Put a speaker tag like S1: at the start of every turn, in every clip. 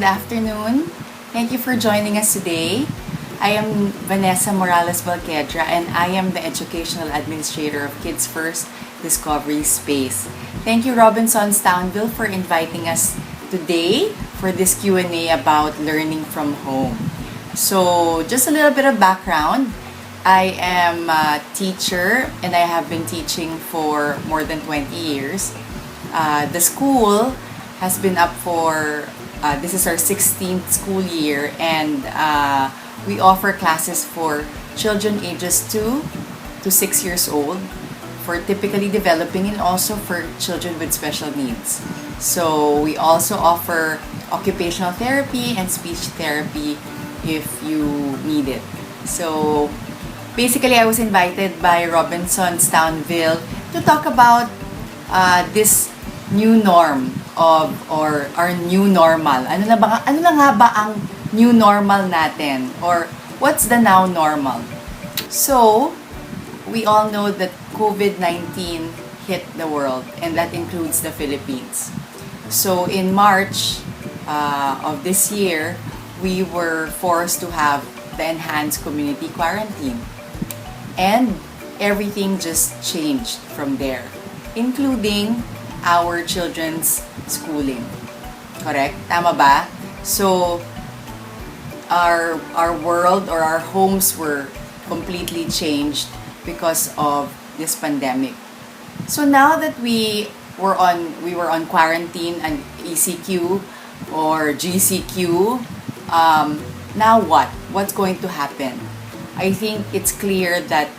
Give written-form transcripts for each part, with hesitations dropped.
S1: good afternoon. Thank you for joining us today. I am Vanessa Balquiedra and I am the Educational Administrator of Kids First Discovery Space. Thank you Robinsons Townville for inviting us today for this Q&A about learning from home. So just a little bit of background. I am a teacher and I have been teaching for more than 20 years. The school has been up for, this is our 16th school year, and we offer classes for children ages 2 to 6 years old, for typically developing and also for children with special needs. So we also offer occupational therapy and speech therapy if you need it. So basically, I was invited by Robinsons Townville to talk about this new norm or our new normal. Ano na nga ba ang new normal natin? Or what's the now normal? So, we all know that COVID-19 hit the world, and that includes the Philippines. So, in March of this year, we were forced to have the enhanced community quarantine. And everything just changed from there, including our children's schooling. Correct? Tama ba? So, our world or our homes were completely changed because of this pandemic. So now that we were on quarantine and ECQ or GCQ, now what? What's going to happen? I think it's clear that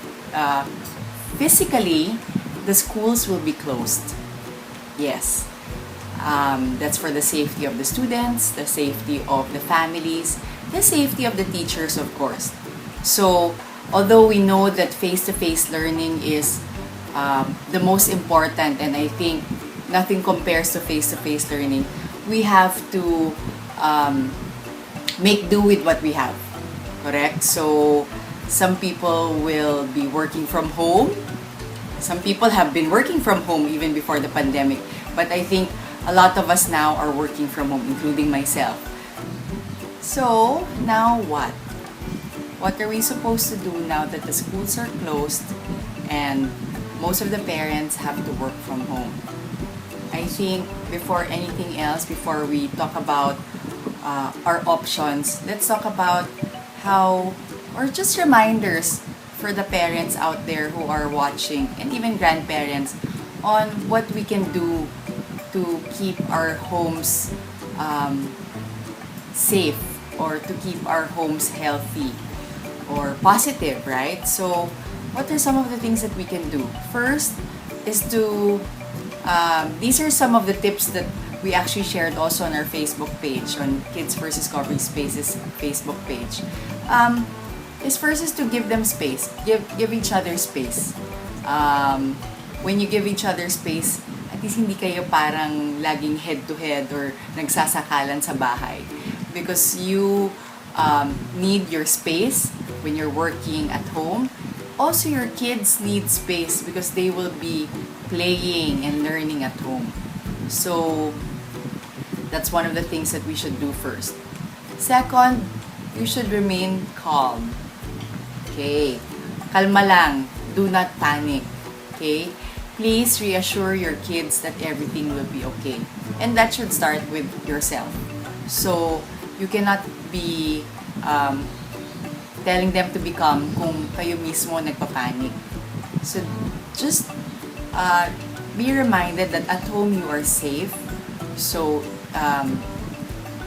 S1: physically the schools will be closed. Yes. That's for the safety of the students, the safety of the families, the safety of the teachers, of course. So, although we know that face-to-face learning is the most important, and I think nothing compares to face-to-face learning, we have to make do with what we have. Correct? So, some people will be working from home. Some people have been working from home even before the pandemic. But I think a lot of us now are working from home, including myself. So, now what? What are we supposed to do now that the schools are closed and most of the parents have to work from home? I think before anything else, before we talk about our options, let's talk about how, or just reminders for the parents out there who are watching and even grandparents on what we can do to keep our homes safe or to keep our homes healthy or positive, right? So what are some of the things that we can do? First is to, these are some of the tips that we actually shared also on our Facebook page, on Kids First Discovery Spaces Facebook page. First is to give them space. Give each other space. When you give each other space, at least hindi kayo parang laging head-to-head or nagsasakalan sa bahay. Because you need your space when you're working at home. Also, your kids need space because they will be playing and learning at home. So, that's one of the things that we should do first. Second, you should remain calm. Okay? Kalma lang. Do not panic. Okay? Please reassure your kids that everything will be okay. And that should start with yourself. So, you cannot be telling them to be calm kung kayo mismo nagpapanik. So, just be reminded that at home you are safe. So,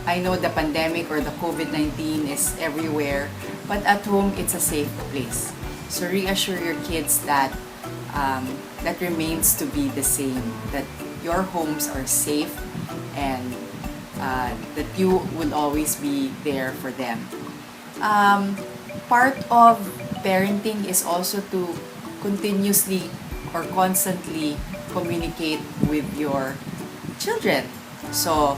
S1: I know the pandemic or the COVID-19 is everywhere, but at home, it's a safe place. So reassure your kids that that remains to be the same, that your homes are safe and that you will always be there for them. Part of parenting is also to continuously or constantly communicate with your children. So,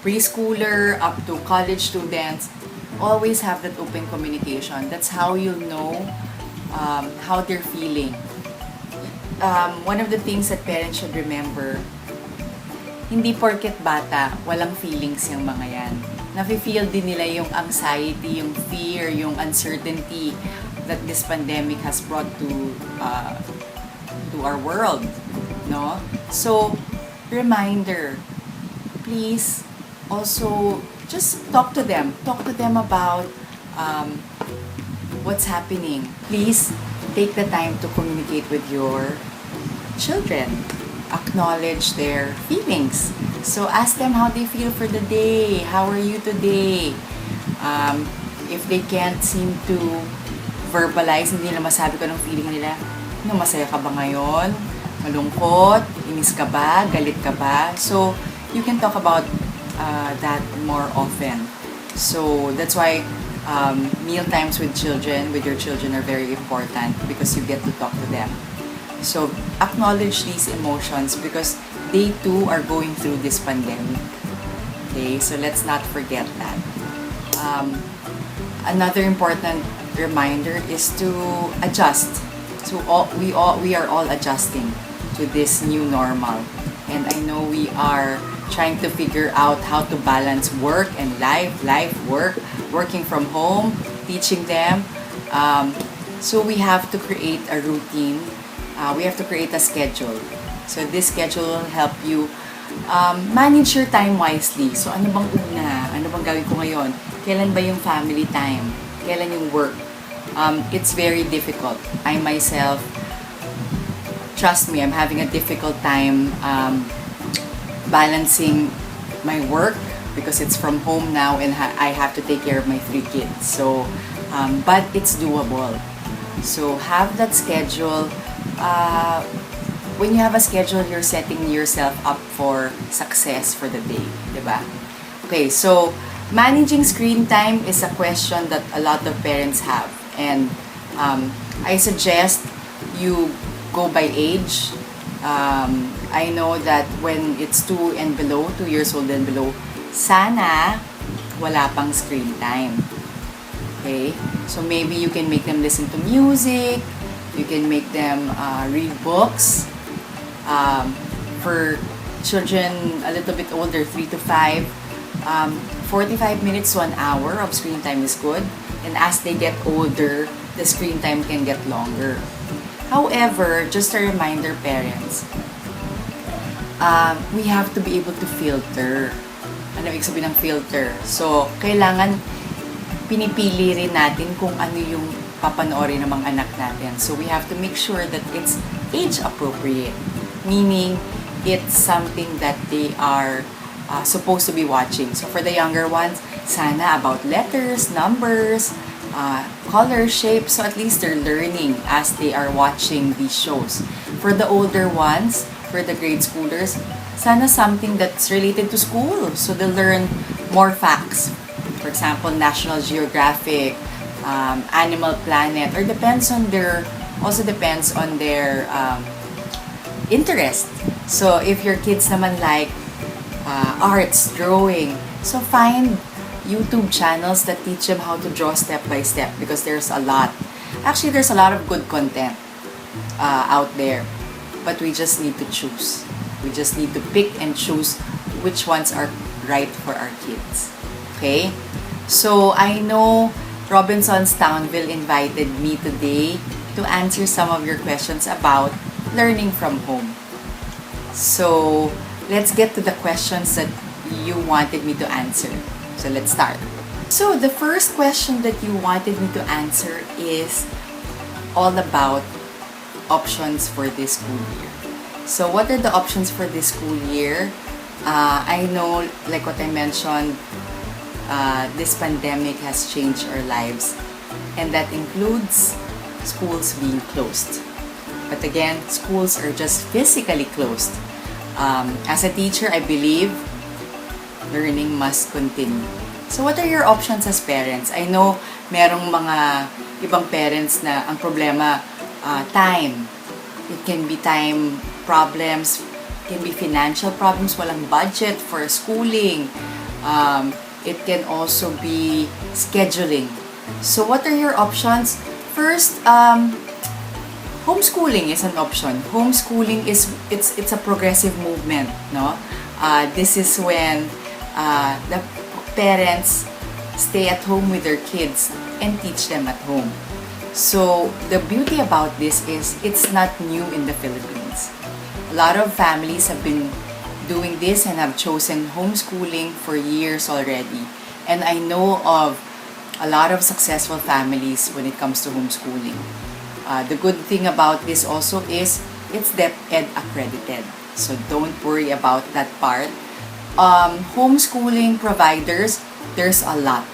S1: preschooler up to college students, always have that open communication. That's how you'll know how they're feeling. One of the things that parents should remember, hindi porket bata, walang feelings yung mga yan. nafe-feel din nila yung anxiety, yung fear, yung uncertainty that this pandemic has brought to our world, no? So, reminder, please also just talk to them. Talk to them about what's happening. Please take the time to communicate with your children. Acknowledge their feelings. So ask them how they feel for the day. How are you today? If they can't seem to verbalize, hindi nila masabi ko ng feeling nila. No, masaya ka ba ngayon? Malungkot? Inis ka ba? Galit ka ba? So, you can talk about that more often. So, that's why meal times with your children are very important because you get to talk to them. So, acknowledge these emotions because they too are going through this pandemic. Okay, so let's not forget that. Another important reminder is to adjust. So we are all adjusting to this new normal, and I know we are trying to figure out how to balance work and work, working from home, teaching them. So we have to create a routine. We have to create a schedule. So this schedule will help you manage your time wisely. So ano bang una? Ano bang gawin ko ngayon? Kailan ba yung family time? Kailan yung work? It's very difficult. I myself, trust me, I'm having a difficult time balancing my work because it's from home now and I have to take care of my 3 kids. So, but it's doable. So have that schedule. When you have a schedule, you're setting yourself up for success for the day, diba? Okay, so managing screen time is a question that a lot of parents have, and I suggest you go by age. I know that when it's 2 years old and below, sana wala pang screen time. Okay, so maybe you can make them listen to music. You can make them read books. For children a little bit older, 3 to 5, 45 minutes to an hour of screen time is good. And as they get older, the screen time can get longer. However, just a reminder, parents, we have to be able to filter. Ano ibig sabihin ng filter? So, kailangan pinipili rin natin kung ano yung papanoorin ng mga anak natin. So, we have to make sure that it's age appropriate. Meaning, it's something that they are supposed to be watching. So, for the younger ones, sana about letters, numbers, color, shape. So, at least they're learning as they are watching these shows. For the older ones, for the grade schoolers, sana something that's related to school. So, they'll learn more facts. For example, National Geographic, Animal Planet, or depends on their interest. So, if your kids naman like arts, drawing, so find YouTube channels that teach them how to draw step by step because there's a lot. Actually, there's a lot of good content out there, but we just need to choose. We just need to pick and choose which ones are right for our kids. Okay? So, I know Robinsons Townville invited me today to answer some of your questions about learning from home. So, let's get to the questions that you wanted me to answer. So, let's start. So, the first question that you wanted me to answer is all about options for this school year. So, what are the options for this school year? I know, like what I mentioned, this pandemic has changed our lives, and that includes schools being closed. But again, schools are just physically closed. As a teacher, I believe learning must continue. So what are your options as parents? I know merong mga ibang parents na ang problema, time. It can be time problems, it can be financial problems, walang budget for schooling. It can also be scheduling. So what are your options? First, homeschooling is an option. Homeschooling is it's a progressive movement, no? This is when parents stay at home with their kids and teach them at home. So the beauty about this is it's not new in the Philippines. A lot of families have been doing this and have chosen homeschooling for years already. And I know of a lot of successful families when it comes to homeschooling. The good thing about this also is it's DepEd accredited. So don't worry about that part. Homeschooling providers, there's a lot.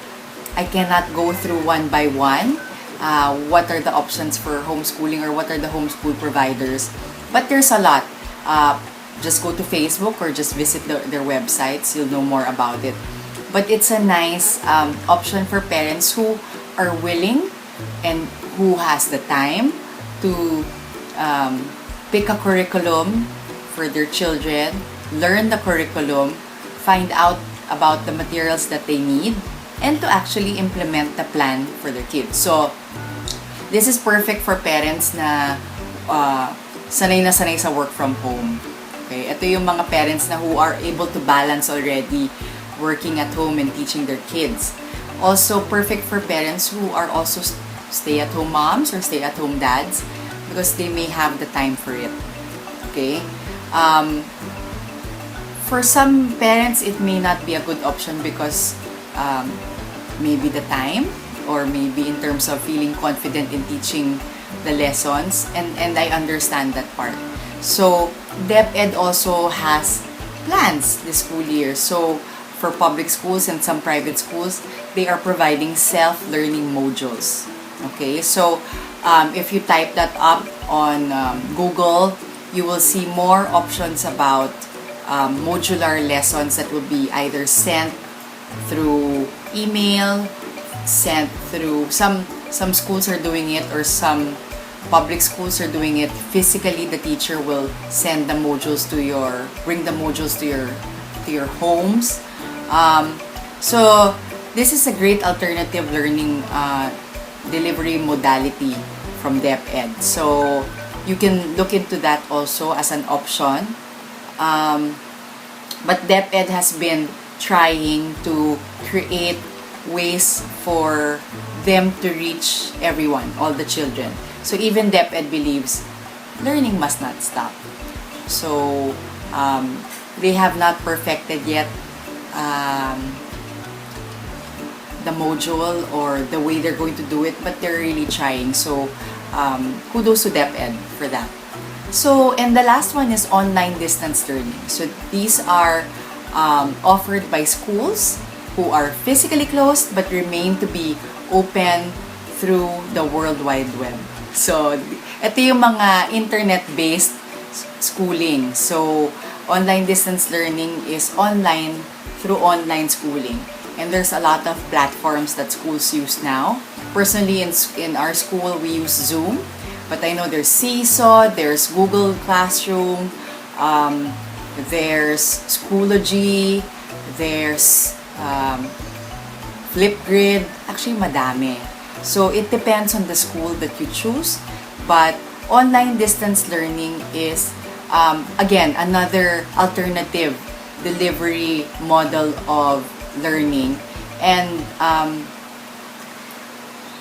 S1: I cannot go through one by one. What are the options for homeschooling or what are the homeschool providers? But there's a lot. Just go to Facebook or just visit their websites. You'll know more about it. But it's a nice option for parents who are willing and who has the time to pick a curriculum for their children, learn the curriculum, find out about the materials that they need, and to actually implement the plan for their kids. So, this is perfect for parents na sanay na sanay sa work from home. Okay? Ito yung mga parents na who are able to balance already working at home and teaching their kids. Also, perfect for parents who are also stay-at-home moms or stay-at-home dads because they may have the time for it. Okay? For some parents, it may not be a good option because maybe the time or maybe in terms of feeling confident in teaching the lessons, and I understand that part. So, DepEd also has plans this school year. So, for public schools and some private schools, they are providing self-learning modules. Okay, so if you type that up on Google, you will see more options about modular lessons that will be either sent through email, sent through some schools are doing it, or some public schools are doing it physically. The teacher will send the modules bring the modules to your homes. So this is a great alternative learning delivery modality from DepEd. So you can look into that also as an option. But DepEd has been trying to create ways for them to reach everyone, all the children. So even DepEd believes learning must not stop. So they have not perfected yet the module or the way they're going to do it, but they're really trying. So kudos to DepEd for that. So, and the last one is online distance learning. So these are offered by schools who are physically closed but remain to be open through the World Wide Web. So, ito yung mga internet-based schooling. So, online distance learning is online through online schooling. And there's a lot of platforms that schools use now. Personally, in our school, we use Zoom. But I know there's Seesaw, there's Google Classroom, there's Schoology, there's Flipgrid. Actually, madami. So, it depends on the school that you choose. But online distance learning is, again, another alternative delivery model of learning. And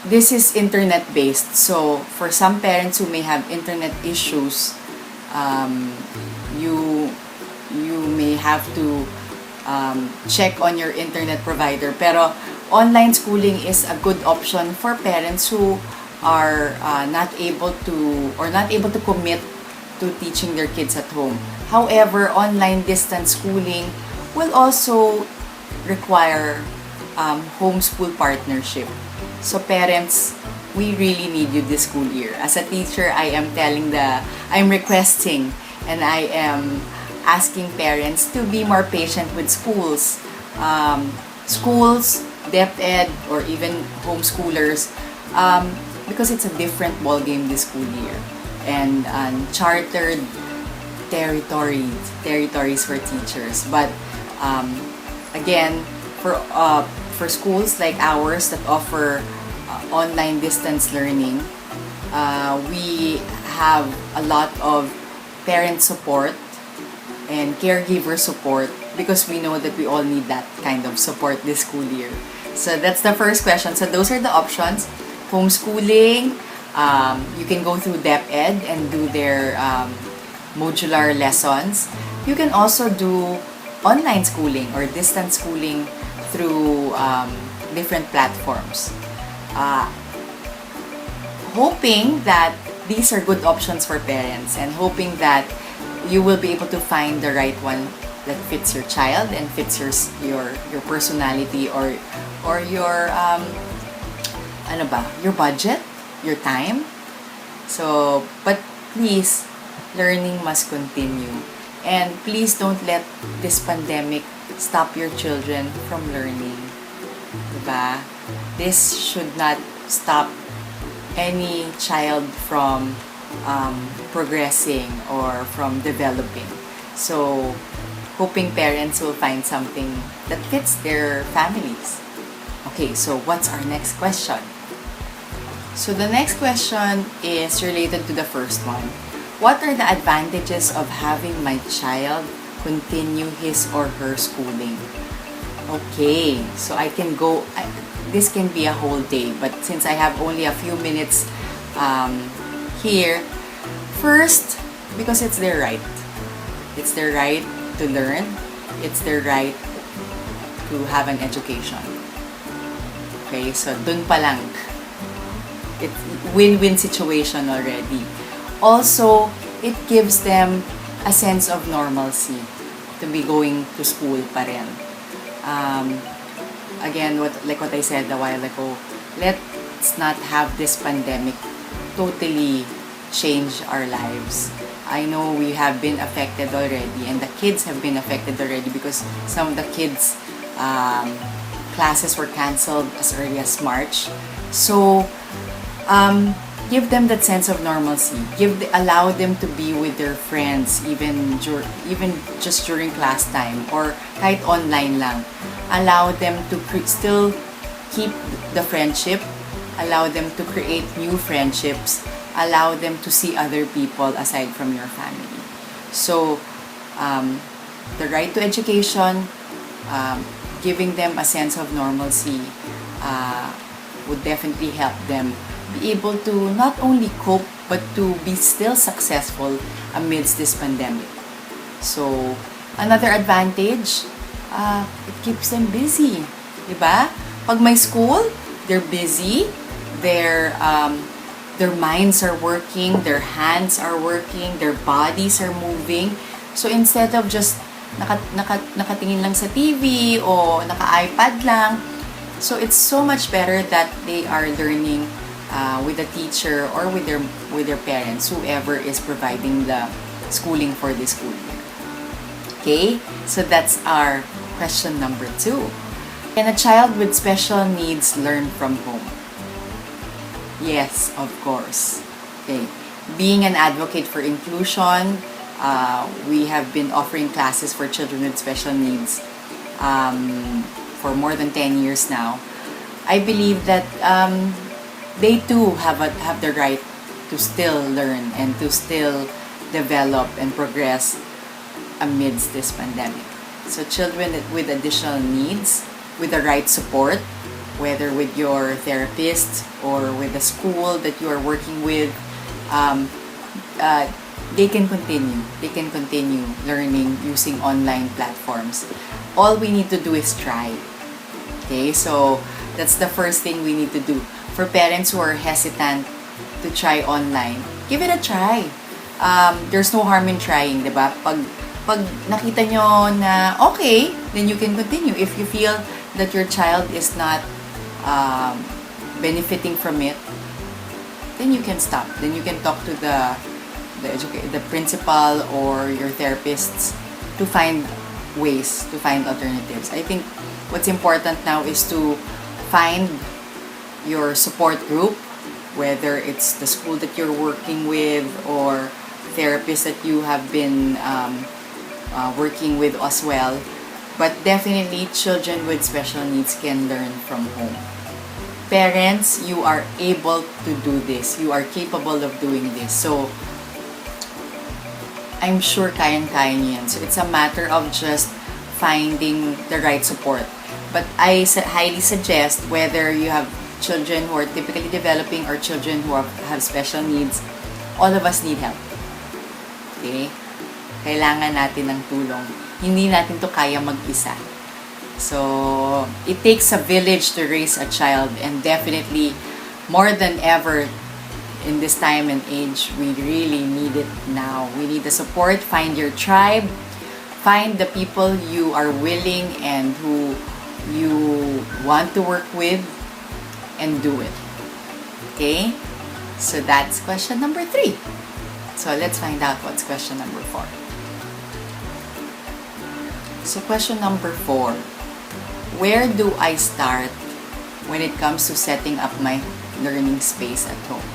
S1: this is internet-based. So, for some parents who may have internet issues, you may have to check on your internet provider. Pero online schooling is a good option for parents who are not able to commit to teaching their kids at home. However, online distance schooling will also require homeschool partnership. So parents, we really need you this school year. As a teacher, I'm requesting and I am asking parents to be more patient with schools. Schools, DepEd, or even homeschoolers, because it's a different ballgame this school year. And chartered territories for teachers. But again, for schools like ours that offer online distance learning, we have a lot of parent support and caregiver support because we know that we all need that kind of support this school year. So that's the first question. So those are the options. Homeschooling, you can go through DepEd and do their modular lessons. You can also do online schooling or distance schooling through different platforms. Hoping that these are good options for parents and hoping that you will be able to find the right one that fits your child and fits your personality or your your budget, your time. So, but please, learning must continue. And please don't let this pandemic stop your children from learning. Diba? This should not stop any child from progressing or from developing. So, hoping parents will find something that fits their families. Okay, so what's our next question? So the next question is related to the first one. What are the advantages of having my child continue his or her schooling? Okay, so I can go, this can be a whole day, but since I have only a few minutes here, first, because it's their right. It's their right to learn. It's their right to have an education. Okay, so dun pa lang. It's win-win situation already. Also, it gives them a sense of normalcy to be going to school pa rin. Again, like what I said a while ago, let's not have this pandemic totally change our lives. I know we have been affected already and the kids have been affected already because some of the kids' classes were canceled as early as March. So, give them that sense of normalcy. Allow them to be with their friends even just during class time or kahit online lang. Allow them to still keep the friendship. Allow them to create new friendships. Allow them to see other people aside from your family. So, the right to education, giving them a sense of normalcy would definitely help them be able to not only cope but to be still successful amidst this pandemic. So, another advantage, it keeps them busy. Diba? Pag may school, they're busy, their minds are working, their hands are working, their bodies are moving. So, instead of just nakatingin lang sa TV o naka-iPad lang, so it's so much better that they are learning with a teacher or with their parents, whoever is providing the schooling for this school year. Okay, so that's our question number 2. Can a child with special needs learn from home? Yes, of course. Okay, being an advocate for inclusion, we have been offering classes for children with special needs for more than 10 years now. I believe that they too have the right to still learn and to still develop and progress amidst this pandemic. So children with additional needs, with the right support, whether with your therapist or with the school that you are working with, they can continue. They can continue learning using online platforms. All we need to do is try. Okay, so that's the first thing we need to do. For parents who are hesitant to try online, give it a try. There's no harm in trying, diba? Pag nakita nyo na okay, then you can continue. If you feel that your child is not benefiting from it, then you can stop. Then you can talk to the principal or your therapists to find ways, to find alternatives. I think what's important now is to find your support group, whether it's the school that you're working with or therapists that you have been working with as well. But definitely, children with special needs can learn from home. Parents, you are able to do this. You are capable of doing this. So, I'm sure kayang-kaya niyo yan. So, it's a matter of just finding the right support. But I highly suggest, whether you have children who are typically developing or children who have special needs, all of us need help. Okay? Kailangan natin ng tulong. Hindi natin to kaya mag-isa. So, it takes a village to raise a child, and definitely, more than ever, in this time and age, we really need it now. We need the support. Find your tribe. Find the people you are willing and who you want to work with, and do it. Okay? So that's question number 3. So let's find out what's question number 4. So question number 4. Where do I start when it comes to setting up my learning space at home?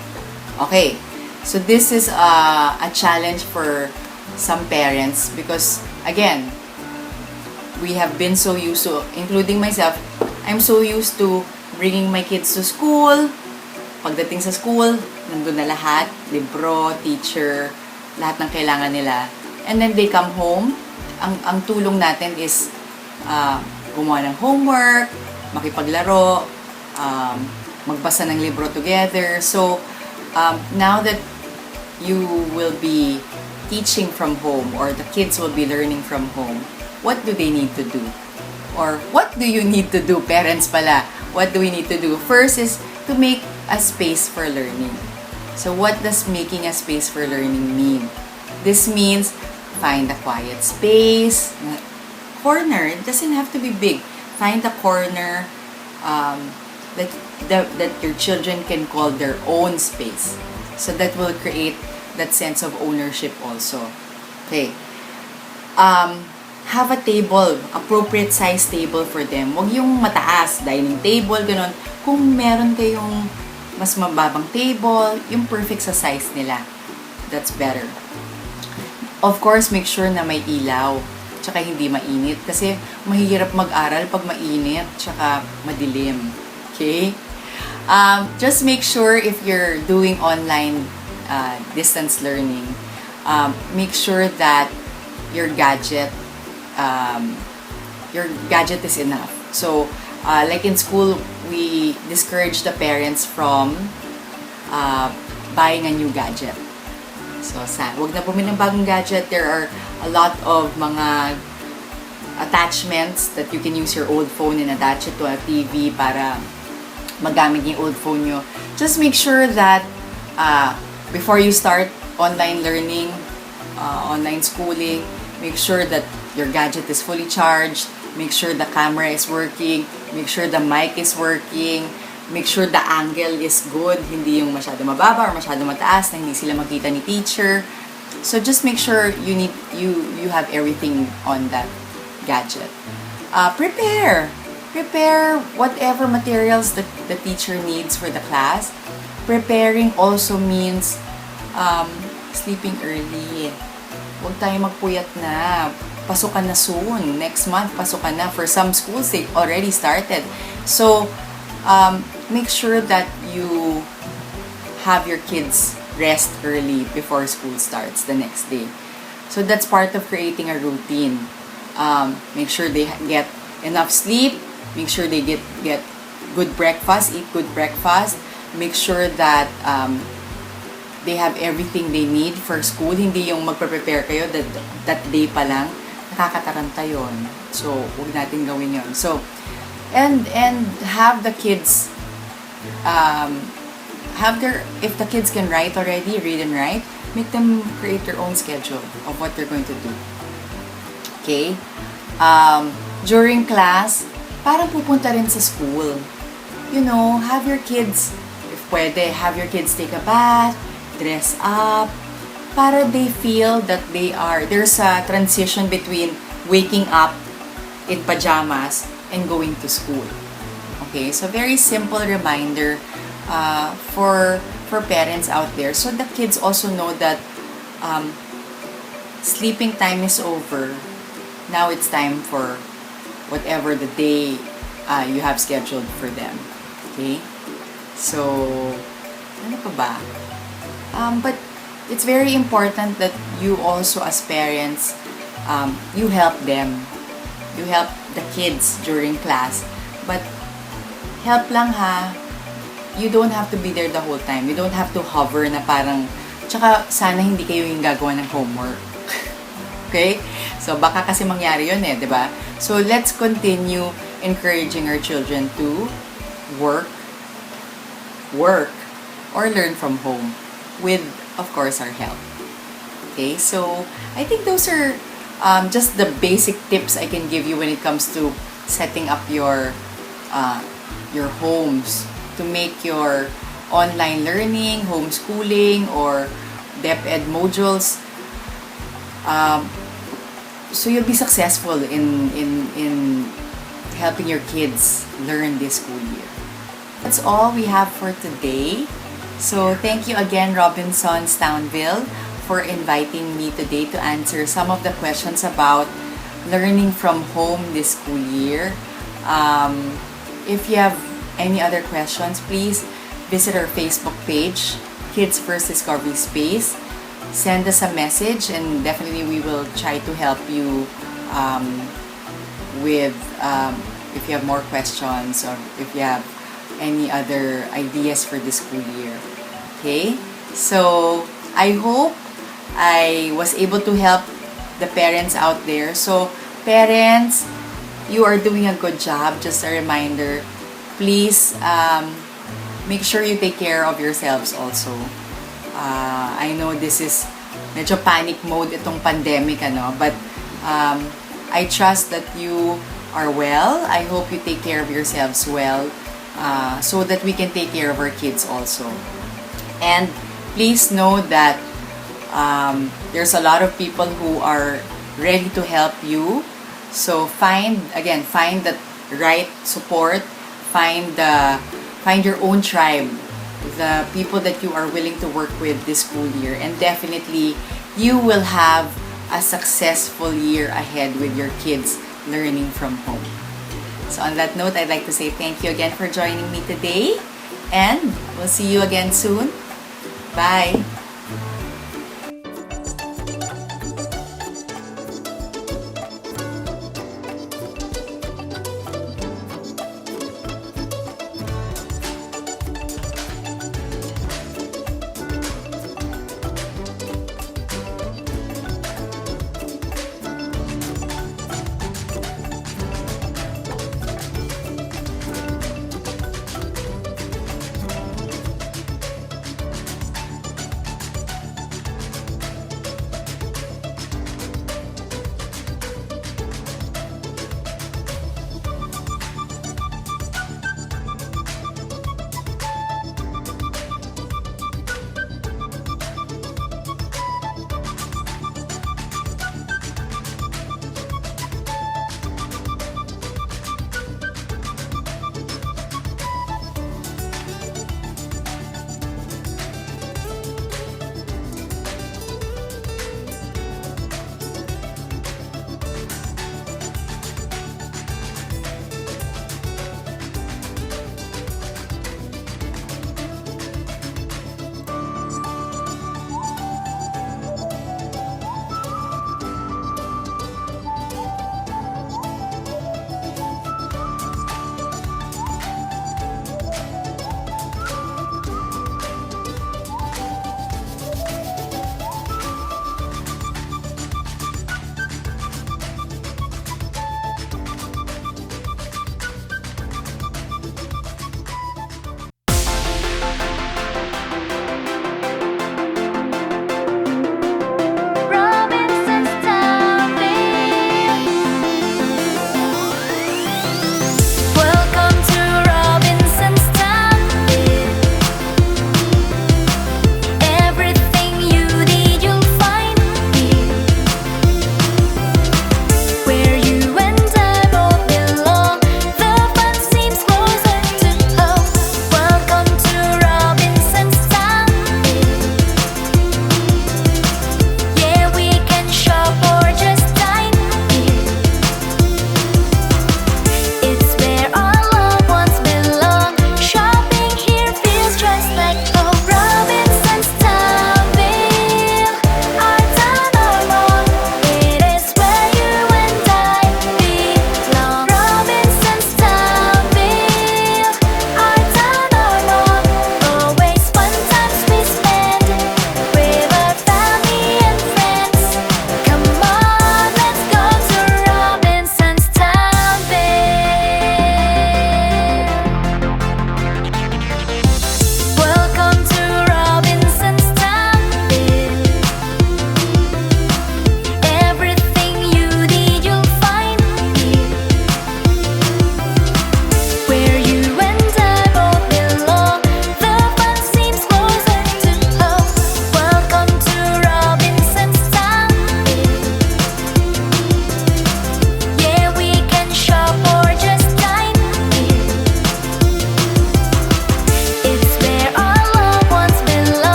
S1: Okay, so this is a challenge for some parents because, again, we have been so used to, including myself, I'm so used to bringing my kids to school. Pagdating sa school, nandun na lahat, libro, teacher, lahat ng kailangan nila. And then they come home. Ang tulong natin is gumawa ng homework, makipaglaro, magbasa ng libro together. So, now that you will be teaching from home, or the kids will be learning from home, what do they need to do? Or what do you need to do, parents pala? What do we need to do? First is to make a space for learning. So what does making a space for learning mean? This means find a quiet space, corner. It doesn't have to be big. Find a corner that your children can call their own space. So that will create that sense of ownership also. Okay. Have a table, appropriate size table for them. Huwag yung mataas, dining table, ganun. Kung meron kayong mas mababang table, yung perfect sa size nila. That's better. Of course, make sure na may ilaw, tsaka hindi mainit. Kasi mahirap mag-aral pag mainit, tsaka madilim. Okay? Just make sure if you're doing online distance learning, make sure that your gadget is enough. So, like in school, we discourage the parents from buying a new gadget. So, wag na bumili ng bagong gadget. There are a lot of mga attachments that you can use your old phone and attach it to a TV para magamit yung old phone nyo. Just make sure that before you start online learning, online schooling, make sure that your gadget is fully charged, make sure the camera is working, make sure the mic is working, make sure the angle is good, hindi yung masyado mababa or masyado mataas na hindi sila makita ni teacher. So just make sure you have everything on that gadget. Prepare whatever materials that the teacher needs for the class. Preparing also means sleeping early. Huwag tayo magpuyat na. Pasukan na soon. Next month, pasukan na. For some schools, they already started. So, make sure that you have your kids rest early before school starts the next day. So, that's part of creating a routine. Make sure they get enough sleep. Make sure they get good breakfast, eat good breakfast. Make sure that they have everything they need for school. Hindi yung magpe-prepare kayo that day pa lang. Nakakataranta yun. So, huwag natin gawin yun. So, and have the kids, if the kids can write already, read and write, make them create their own schedule of what they're going to do. Okay? During class, parang pupunta rin sa school. You know, have your kids, if pwede, have your kids take a bath, dress up, para they feel that there's a transition between waking up in pajamas and going to school. Okay, so very simple reminder for parents out there, so the kids also know that sleeping time is over. Now it's time for whatever the day you have scheduled for them. Okay, so ano pa ba? But it's very important that you also, as parents, you help them. you help the kids during class. But help lang ha. You don't have to be there the whole time. You don't have to hover na parang, tsaka sana hindi kayo yung gagawa ng homework. Okay? So, baka kasi mangyari yun di ba? So, let's continue encouraging our children to work, or learn from home with, of course, our help. Okay? So, I think those are just the basic tips I can give you when it comes to setting up your homes to make your online learning, homeschooling, or DepEd modules. So you'll be successful in helping your kids learn this school year. That's all we have for today. So thank you again, Robinsons Townville, for inviting me today to answer some of the questions about learning from home this school year. If you have any other questions, please visit our Facebook page, Kids First Discovery Space. Send us a message, and definitely we will try to help you with if you have more questions, or if you have any other ideas for this school year. Okay? So, I hope I was able to help the parents out there. So, parents, you are doing a good job. Just a reminder, please make sure you take care of yourselves also. I know this is medyo panic mode itong pandemic, but I trust that you are well. I hope you take care of yourselves well, so that we can take care of our kids also. And please know that there's a lot of people who are ready to help you. So find the right support, find your own tribe, the people that you are willing to work with this school year, and definitely you will have a successful year ahead with your kids learning from home. So on that note, I'd like to say thank you again for joining me today, and we'll see you again soon. Bye!